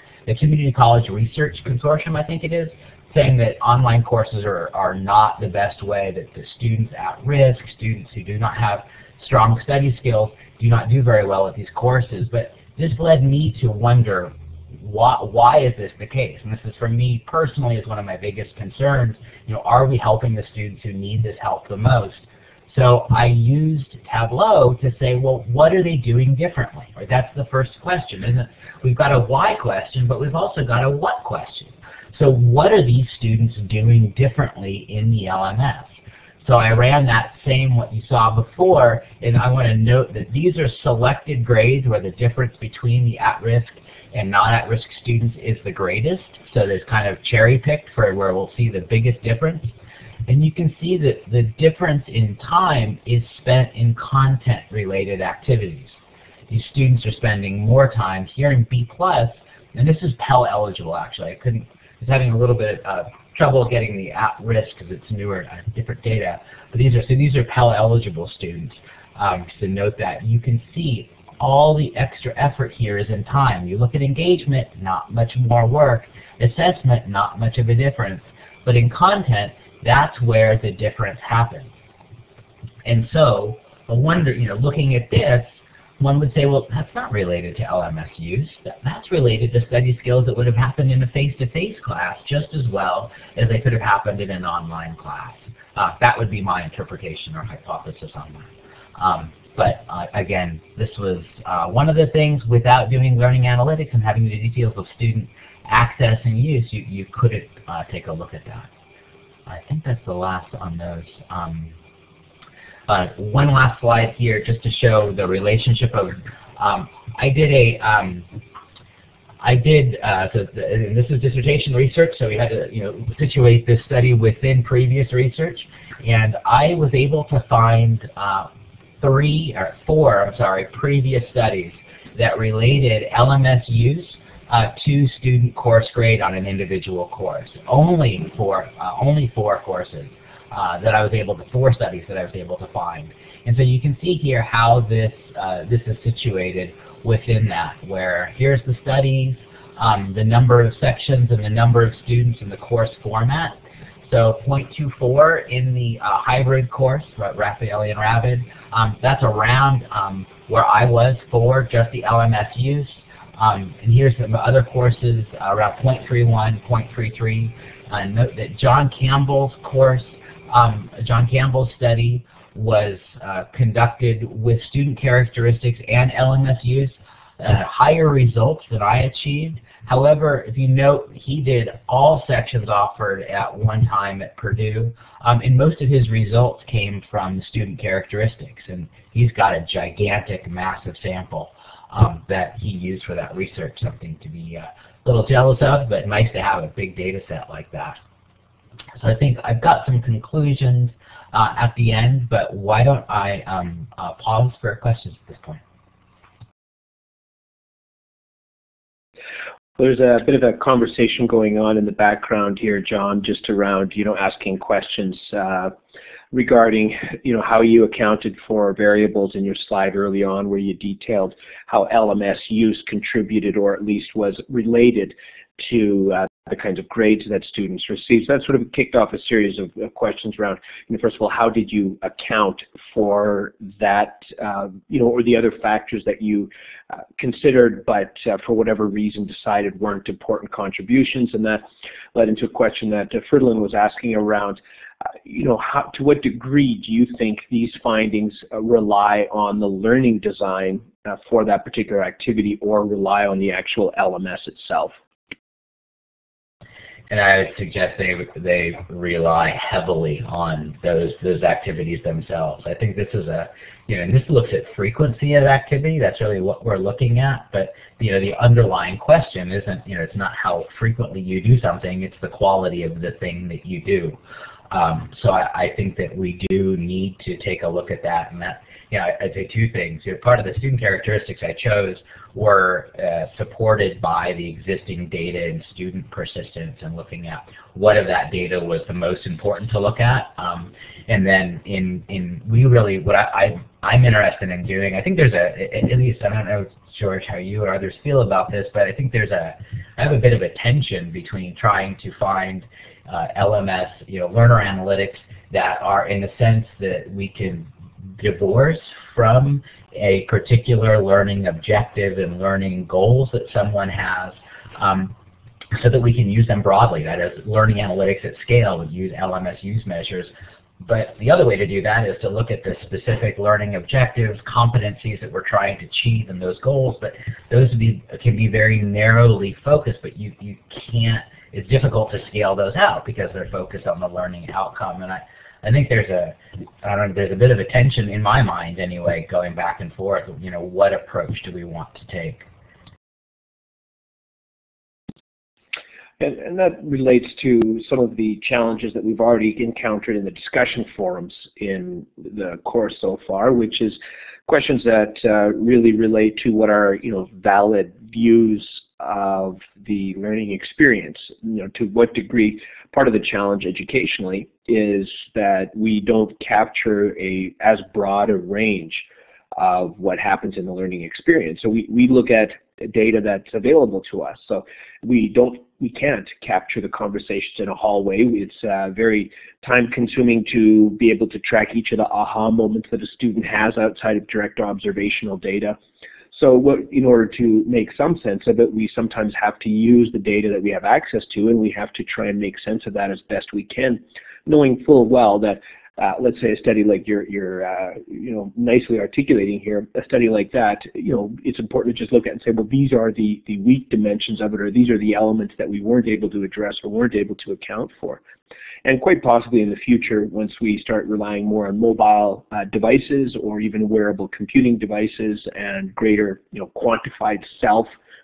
College Research Consortium, I think it is, saying that online courses are not the best way, that the students at risk, students who do not have strong study skills, do not do very well at these courses. But this led me to wonder, why is this the case? And this is, for me personally, is one of my biggest concerns. Are we helping the students who need this help the most? So I used Tableau to say, well, what are they doing differently? Right? That's the first question, isn't it? We've got a why question, but we've also got a what question. So what are these students doing differently in the LMS? So I ran that same what you saw before, and I want to note that these are selected grades where the difference between the at-risk and not at-risk students is the greatest. So there's kind of cherry-picked for where we'll see the biggest difference. And you can see that the difference in time is spent in content-related activities. These students are spending more time here in B+, and this is Pell eligible actually. I was having a little bit of trouble getting the at-risk because it's newer, different data. But these are Pell eligible students. Just to note that you can see all the extra effort here is in time. You look at engagement, not much more work. Assessment, not much of a difference. But in content, that's where the difference happens. And so, I wonder, looking at this, one would say, well, that's not related to LMS use. That's related to study skills that would have happened in a face-to-face class just as well as they could have happened in an online class. That would be my interpretation or hypothesis on that. But again, this was one of the things without doing learning analytics and having the details of student access and use, you couldn't take a look at that. I think that's the last on those. One last slide here just to show the relationship of, this is dissertation research, so we had to situate this study within previous research, and I was able to find four previous studies that related LMS use to student course grade on an individual course. Only four courses that I was able to, 4 studies that I was able to find. And so you can see here how this is situated within that, where here's the studies, the number of sections and the number of students in the course format. So 0.24 in the hybrid course, Raffaele and Ravid, that's around where I was for just the LMS use. And here's some other courses around 0.31, 0.33. Note that John Campbell's course, John Campbell's study was conducted with student characteristics and LMS use, higher results than I achieved. However, if you note, he did all sections offered at one time at Purdue, and most of his results came from student characteristics, and he's got a gigantic, massive sample that he used for that research, something to be a little jealous of, but nice to have a big data set like that. So I think I've got some conclusions at the end, but why don't I pause for questions at this point? There's a bit of a conversation going on in the background here, John, just around, asking questions regarding, how you accounted for variables in your slide early on where you detailed how LMS use contributed or at least was related to the kinds of grades that students receive. So that sort of kicked off a series of questions around, first of all, how did you account for that, or the other factors that you considered but for whatever reason decided weren't important contributions? And that led into a question that Fridolin was asking around, to what degree do you think these findings rely on the learning design for that particular activity or rely on the actual LMS itself? And I would suggest they rely heavily on those activities themselves. I think this is and this looks at frequency of activity. That's really what we're looking at. But the underlying question isn't, it's not how frequently you do something. It's the quality of the thing that you do. So I think that we do need to take a look at that, and that, I'd say 2 things. Part of the student characteristics I chose were supported by the existing data in student persistence and looking at what of that data was the most important to look at. And then what I'm interested in doing, I think there's at least, I don't know, George, how you or others feel about this, but I think I have a bit of a tension between trying to find LMS, learner analytics that are in the sense that we can divorce from a particular learning objective and learning goals that someone has, so that we can use them broadly. That is, learning analytics at scale would use LMS use measures, But the other way to do that is to look at the specific learning objectives, competencies that we're trying to achieve and those goals, but those can be very narrowly focused, but you can't, it's difficult to scale those out because they're focused on the learning outcome. And I think there's a bit of a tension in my mind anyway, going back and forth, what approach do we want to take? And that relates to some of the challenges that we've already encountered in the discussion forums in the course so far, which is questions that really relate to what are valid views of the learning experience. To what degree part of the challenge educationally is that we don't capture as broad a range of what happens in the learning experience. So we look at data that's available to us. So we can't capture the conversations in a hallway. It's very time-consuming to be able to track each of the aha moments that a student has outside of direct observational data. So in order to make some sense of it, we sometimes have to use the data that we have access to, and we have to try and make sense of that as best we can, knowing full well that let's say a study like you're nicely articulating here, a study like that, it's important to just look at and say, well, these are the weak dimensions of it, or these are the elements that we weren't able to address or weren't able to account for. And quite possibly in the future, once we start relying more on mobile devices or even wearable computing devices and greater quantified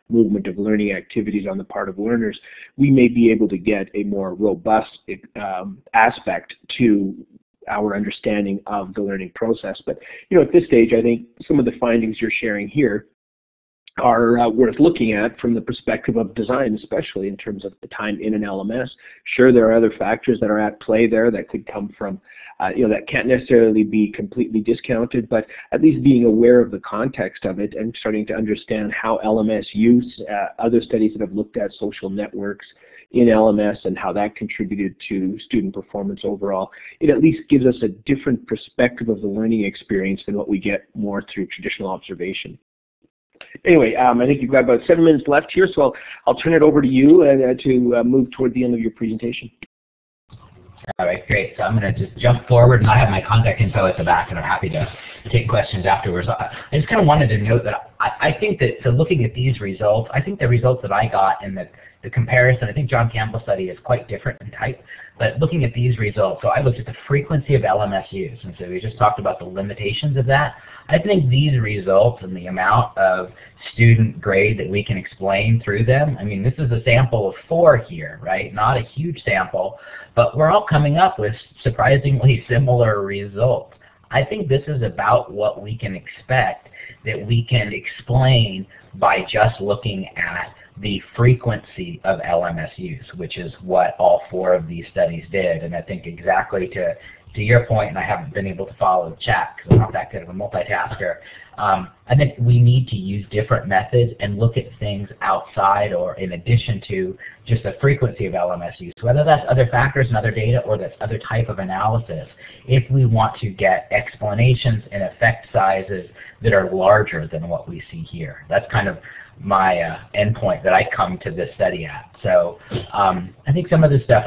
movement of learning activities on the part of learners, we may be able to get a more robust aspect to our understanding of the learning process. But at this stage, I think some of the findings you're sharing here are worth looking at from the perspective of design, especially in terms of the time in an LMS. Sure, there are other factors that are at play there that could come from, that can't necessarily be completely discounted, but at least being aware of the context of it and starting to understand how LMS use, other studies that have looked at social networks in LMS and how that contributed to student performance overall, it at least gives us a different perspective of the learning experience than what we get more through traditional observation. Anyway, I think you've got about 7 minutes left here, so I'll turn it over to you to move toward the end of your presentation. All right, great. So I'm going to just jump forward, and I have my contact info at the back, and I'm happy to take questions afterwards. I just kind of wanted to note that I think that, so looking at these results, I think the results that I got in the comparison, I think John Campbell's study is quite different in type, but looking at these results, so I looked at the frequency of LMS use, and so we just talked about the limitations of that. I think these results and the amount of student grade that we can explain through them, I mean, this is a sample of 4 here, right? Not a huge sample, but we're all coming up with surprisingly similar results. I think this is about what we can expect that we can explain by just looking at the frequency of LMS use, which is what all 4 of these studies did. And I think exactly to your point, and I haven't been able to follow the chat because I'm not that good of a multitasker, I think we need to use different methods and look at things outside or in addition to just the frequency of LMS use, whether that's other factors and other data or that's other type of analysis, if we want to get explanations and effect sizes that are larger than what we see here. That's kind of my endpoint that I come to this study at. So I think some of the stuff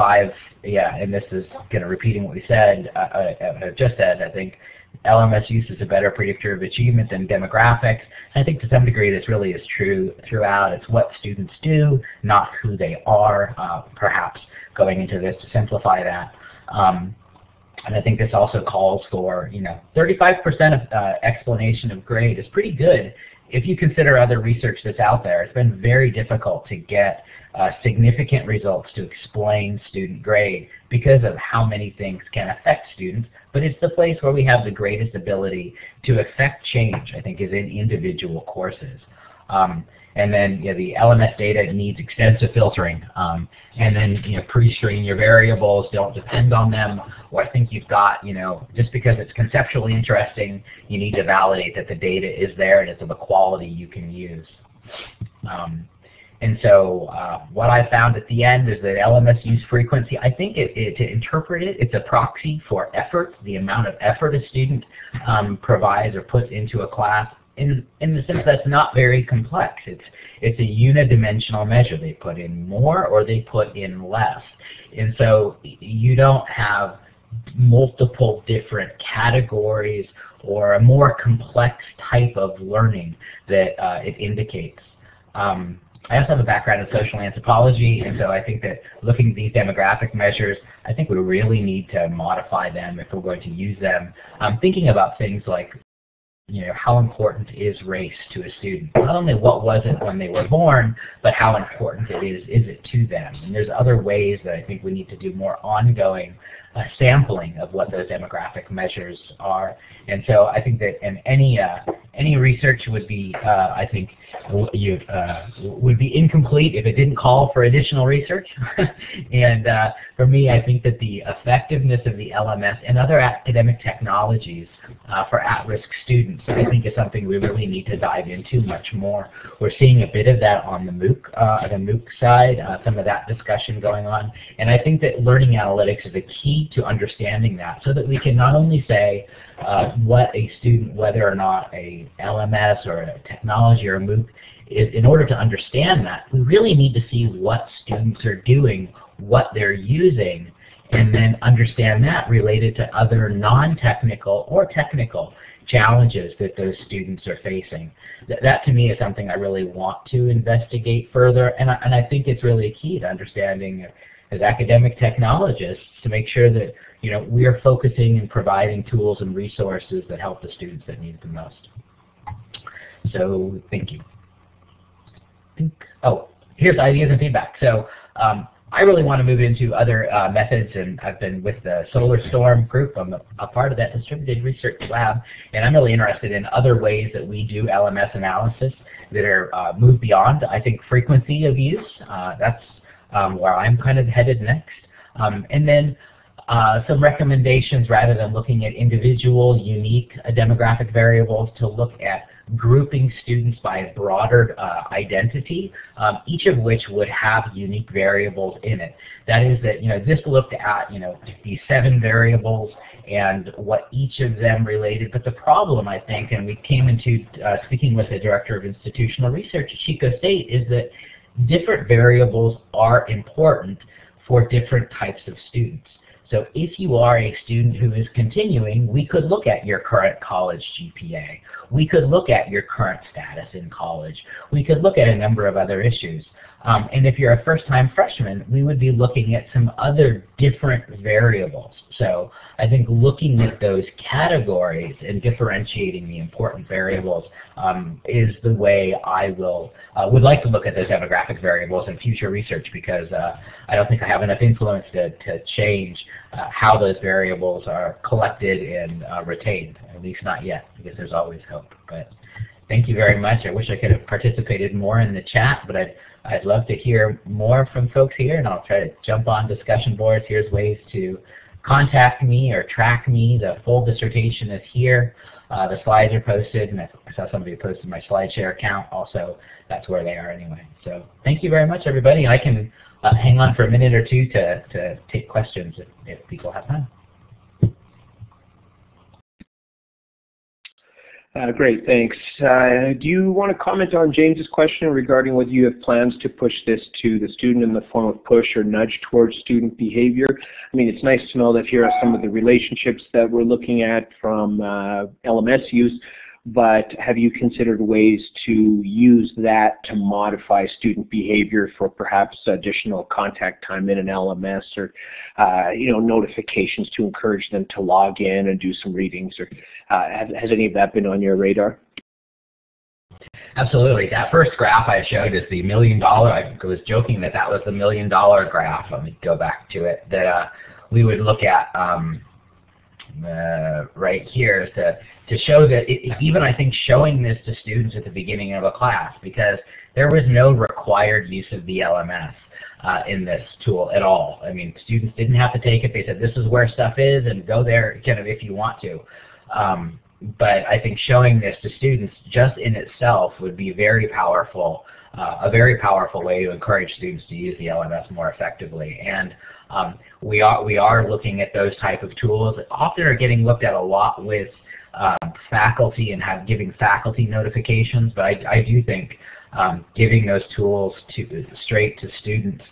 and this is kind of repeating what we said, I've just said, I think LMS use is a better predictor of achievement than demographics. And I think to some degree this really is true throughout. It's what students do, not who they are, perhaps going into this to simplify that. And I think this also calls for, 35% of explanation of grade is pretty good if you consider other research that's out there. It's been very difficult to get significant results to explain student grade because of how many things can affect students, but it's the place where we have the greatest ability to affect change, I think, is in individual courses. And then the LMS data needs extensive filtering. And then pre-screen your variables, don't depend on them. Or I think you've got, just because it's conceptually interesting, you need to validate that the data is there and it's of a quality you can use. And so what I found at the end is that LMS use frequency, I think to interpret it, it's a proxy for effort, the amount of effort a student provides or puts into a class. In the sense that's not very complex. It's a unidimensional measure. They put in more or they put in less. And so you don't have multiple different categories or a more complex type of learning that it indicates. I also have a background in social anthropology, and so I think that looking at these demographic measures, I think we really need to modify them if we're going to use them. Thinking about things like, how important is race to a student? Not only what was it when they were born, but how important is it to them? And there's other ways that I think we need to do more ongoing sampling of what those demographic measures are. And so I think that any research would be, I think, would be incomplete if it didn't call for additional research. And for me, I think that the effectiveness of the LMS and other academic technologies for at-risk students, I think, is something we really need to dive into much more. We're seeing a bit of that on the MOOC side, some of that discussion going on. And I think that learning analytics is a key to understanding that, so that we can not only say what a student, whether or not a LMS or a technology or a MOOC, in order to understand that, we really need to see what students are doing, what they're using, and then understand that related to other non-technical or technical challenges that those students are facing. That to me is something I really want to investigate further, and I think it's really a key to understanding as academic technologists to make sure that we are focusing and providing tools and resources that help the students that need it the most. So thank you. Oh, here's ideas and feedback. So I really want to move into other methods, and I've been with the Solar Storm group. I'm a part of that distributed research lab, and I'm really interested in other ways that we do LMS analysis that are move beyond, I think, frequency of use. That's where I'm kind of headed next. And then some recommendations, rather than looking at individual, unique demographic variables, to look at grouping students by a broader identity, each of which would have unique variables in it. That is that, this looked at, these 7 variables and what each of them related. But the problem, I think, and we came into speaking with the Director of Institutional Research at Chico State, is that different variables are important for different types of students. So if you are a student who is continuing, we could look at your current college GPA. We could look at your current status in college. We could look at a number of other issues. And if you're a first-time freshman, we would be looking at some other different variables. So I think looking at those categories and differentiating the important variables is the way I would like to look at those demographic variables in future research, because I don't think I have enough influence to change how those variables are collected and retained, at least not yet, because there's always hope. But thank you very much. I wish I could have participated more in the chat, but I'd love to hear more from folks here, and I'll try to jump on discussion boards. Here's ways to contact me or track me. The full dissertation is here. The slides are posted, and I saw somebody posted my SlideShare account. Also, that's where they are anyway. So thank you very much, everybody. I can hang on for a minute or two to take questions if people have time. Great, thanks. Do you want to comment on James's question regarding whether you have plans to push this to the student in the form of push or nudge towards student behavior? I mean, it's nice to know that here are some of the relationships that we're looking at from LMS use, but have you considered ways to use that to modify student behavior for perhaps additional contact time in an LMS, or notifications to encourage them to log in and do some readings? Or has any of that been on your radar? Absolutely. That first graph I showed is the $1 million. I was joking that was the $1 million graph. Let me go back to it. That we would look at right here to show that even I think showing this to students at the beginning of a class, because there was no required use of the LMS in this tool at all. I mean, students didn't have to take it. They said, this is where stuff is, and go there kind of if you want to. But I think showing this to students just in itself would be very powerful, a very powerful way to encourage students to use the LMS more effectively. And we are looking at those type of tools. Often are getting looked at a lot with faculty and giving faculty notifications, but I do think giving those tools straight to students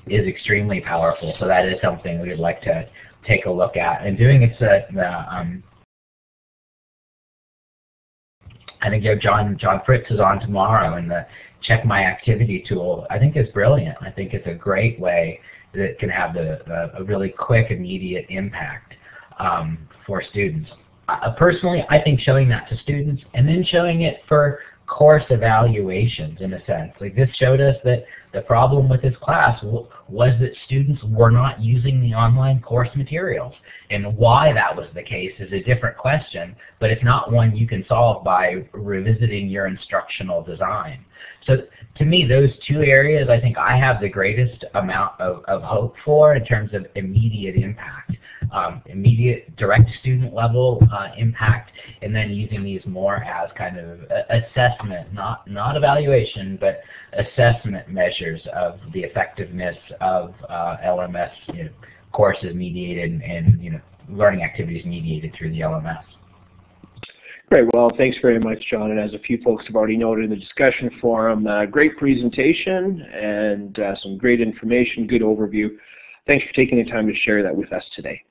is extremely powerful. So that is something we would like to take a look at. And doing it so I think John Fritz is on tomorrow, and the Check My Activity tool I think is brilliant. I think it's a great way that can have a really quick, immediate impact for students. Personally, I think showing that to students and then showing it for course evaluations, in a sense. Like, this showed us that the problem with this class was that students were not using the online course materials. And why that was the case is a different question, but it's not one you can solve by revisiting your instructional design. So to me, those two areas I think I have the greatest amount of hope for in terms of immediate impact. Immediate direct student level impact, and then using these more as kind of assessment, not evaluation, but assessment measures of the effectiveness of LMS courses mediated and learning activities mediated through the LMS. Great. Well, thanks very much, John. And as a few folks have already noted in the discussion forum, great presentation and some great information, good overview. Thanks for taking the time to share that with us today.